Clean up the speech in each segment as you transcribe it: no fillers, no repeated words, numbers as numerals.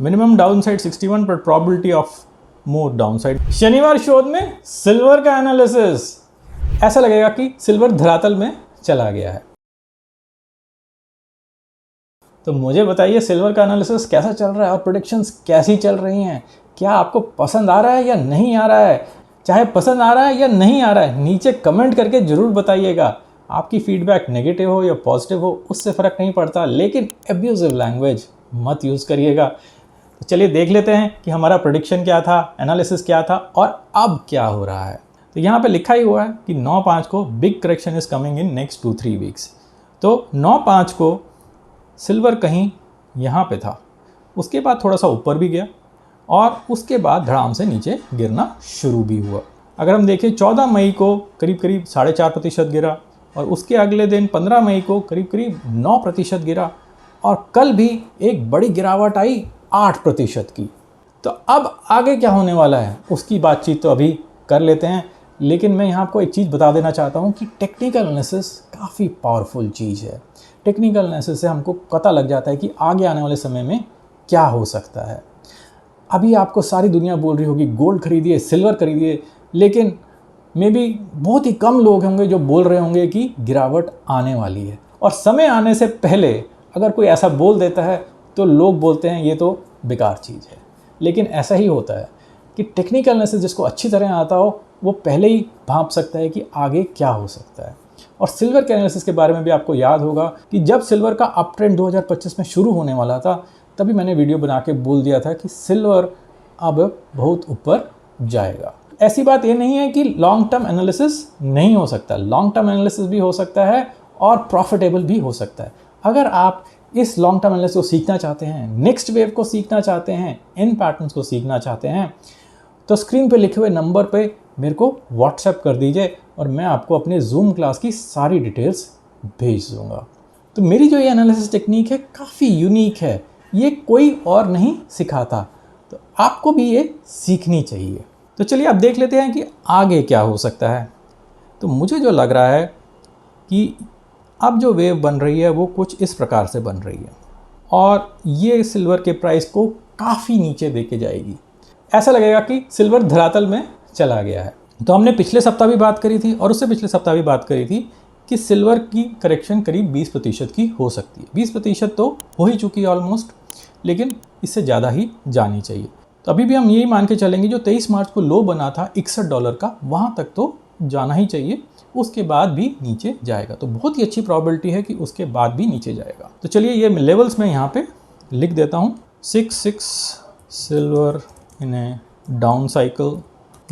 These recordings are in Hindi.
मिनिमम डाउनसाइड 61 पर प्रोबेबिलिटी ऑफ मोर डाउनसाइड। शनिवार शोध में सिल्वर का एनालिसिस। ऐसा लगेगा कि सिल्वर धरातल में चला गया है। तो मुझे बताइए सिल्वर का एनालिसिस कैसा चल रहा है और प्रेडिक्शंस कैसी चल रही हैं। क्या आपको पसंद आ रहा है या नहीं आ रहा है? चाहे पसंद आ रहा है या नहीं आ रहा है, नीचे कमेंट करके ज़रूर बताइएगा। आपकी फीडबैक नेगेटिव हो या पॉजिटिव हो उससे फ़र्क नहीं पड़ता, लेकिन एब्यूजिव लैंग्वेज मत यूज़ करिएगा। तो चलिए देख लेते हैं कि हमारा प्रेडिक्शन क्या था, एनालिसिस क्या था और अब क्या हो रहा है। तो यहाँ पे लिखा ही हुआ है कि 9/5 को big correction is coming in next 2-3 weeks. तो 9/5 को सिल्वर कहीं यहाँ पे था, उसके बाद थोड़ा सा ऊपर भी गया और उसके बाद धड़ाम से नीचे गिरना शुरू भी हुआ। अगर हम देखें 14 मई को करीब 4.5% गिरा और उसके अगले दिन 15 मई को करीब 9% गिरा और कल भी एक बड़ी गिरावट आई 8% की। तो अब आगे क्या होने वाला है उसकी बातचीत तो अभी कर लेते हैं, लेकिन मैं यहाँ आपको एक चीज़ बता देना चाहता हूँ कि टेक्निकल एनालिसिस काफ़ी पावरफुल चीज़ है। टेक्निकल एनालिसिस से हमको पता लग जाता है कि आगे आने वाले समय में क्या हो सकता है। अभी आपको सारी दुनिया बोल रही होगी गोल्ड खरीदिए, सिल्वर खरीदिए, लेकिन मे बी बहुत ही कम लोग होंगे जो बोल रहे होंगे कि गिरावट आने वाली है। और समय आने से पहले अगर कोई ऐसा बोल देता है तो लोग बोलते हैं ये तो बेकार चीज़ है। लेकिन ऐसा ही होता है कि टेक्निकल एनालिसिस जिसको अच्छी तरह आता हो वो पहले ही भांप सकता है कि आगे क्या हो सकता है। और सिल्वर के एनालिसिस के बारे में भी आपको याद होगा कि जब सिल्वर का अप ट्रेंड 2025 में शुरू होने वाला था तभी मैंने वीडियो बना के बोल दिया था कि सिल्वर अब बहुत ऊपर जाएगा। ऐसी बात ये नहीं है कि लॉन्ग टर्म एनालिसिस नहीं हो सकता, लॉन्ग टर्म एनालिसिस भी हो सकता है और प्रॉफिटेबल भी हो सकता है। अगर आप इस लॉन्ग टर्म एनालिसिस को सीखना चाहते हैं, नेक्स्ट वेव को सीखना चाहते हैं, इन पैटर्न्स को सीखना चाहते हैं, तो स्क्रीन पे लिखे हुए नंबर पे मेरे को व्हाट्सएप कर दीजिए और मैं आपको अपने जूम क्लास की सारी डिटेल्स भेज दूँगा। तो मेरी जो ये एनालिसिस टेक्निक है काफ़ी यूनिक है, ये कोई और नहीं सिखाता, तो आपको भी ये सीखनी चाहिए। तो चलिए अब देख लेते हैं कि आगे क्या हो सकता है। तो मुझे जो लग रहा है कि अब जो वेव बन रही है वो कुछ इस प्रकार से बन रही है और ये सिल्वर के प्राइस को काफ़ी नीचे देके जाएगी। ऐसा लगेगा कि सिल्वर धरातल में चला गया है। तो हमने पिछले सप्ताह भी बात करी थी और उससे पिछले सप्ताह भी बात करी थी कि सिल्वर की करेक्शन करीब 20% की हो सकती है। 20% तो हो ही चुकी है ऑलमोस्ट, लेकिन इससे ज़्यादा ही जानी चाहिए। तो अभी भी हम यही मान के चलेंगे जो 23 मार्च को लो बना था $61 का, वहाँ तक तो जाना ही चाहिए, उसके बाद भी नीचे जाएगा। तो बहुत ही अच्छी प्रोबेबिलिटी है कि उसके बाद भी नीचे जाएगा। तो चलिए ये लेवल्स में यहाँ पे लिख देता हूँ। 6 silver in A down cycle,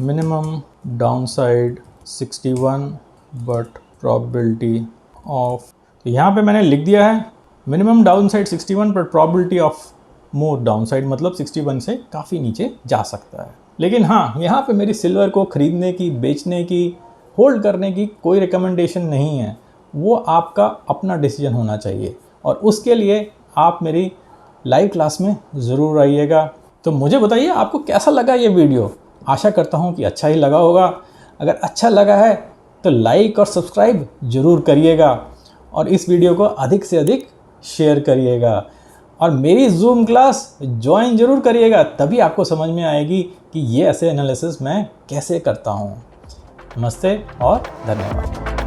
minimum downside 61 but probability of, तो यहाँ पे मैंने लिख दिया है minimum downside 61 but probability of more downside, मतलब 61 से काफ़ी नीचे जा सकता है। लेकिन हाँ, यहाँ पे मेरी सिल्वर को खरीदने की, बेचने की, होल्ड करने की कोई रिकमेंडेशन नहीं है। वो आपका अपना डिसीजन होना चाहिए और उसके लिए आप मेरी लाइव क्लास में ज़रूर आइएगा। तो मुझे बताइए आपको कैसा लगा ये वीडियो। आशा करता हूँ कि अच्छा ही लगा होगा। अगर अच्छा लगा है तो लाइक और सब्सक्राइब ज़रूर करिएगा और इस वीडियो को अधिक से अधिक शेयर करिएगा और मेरी जूम क्लास ज्वाइन ज़रूर करिएगा, तभी आपको समझ में आएगी कि ये ऐसे एनालिसिस मैं कैसे करता हूँ। नमस्ते और धन्यवाद।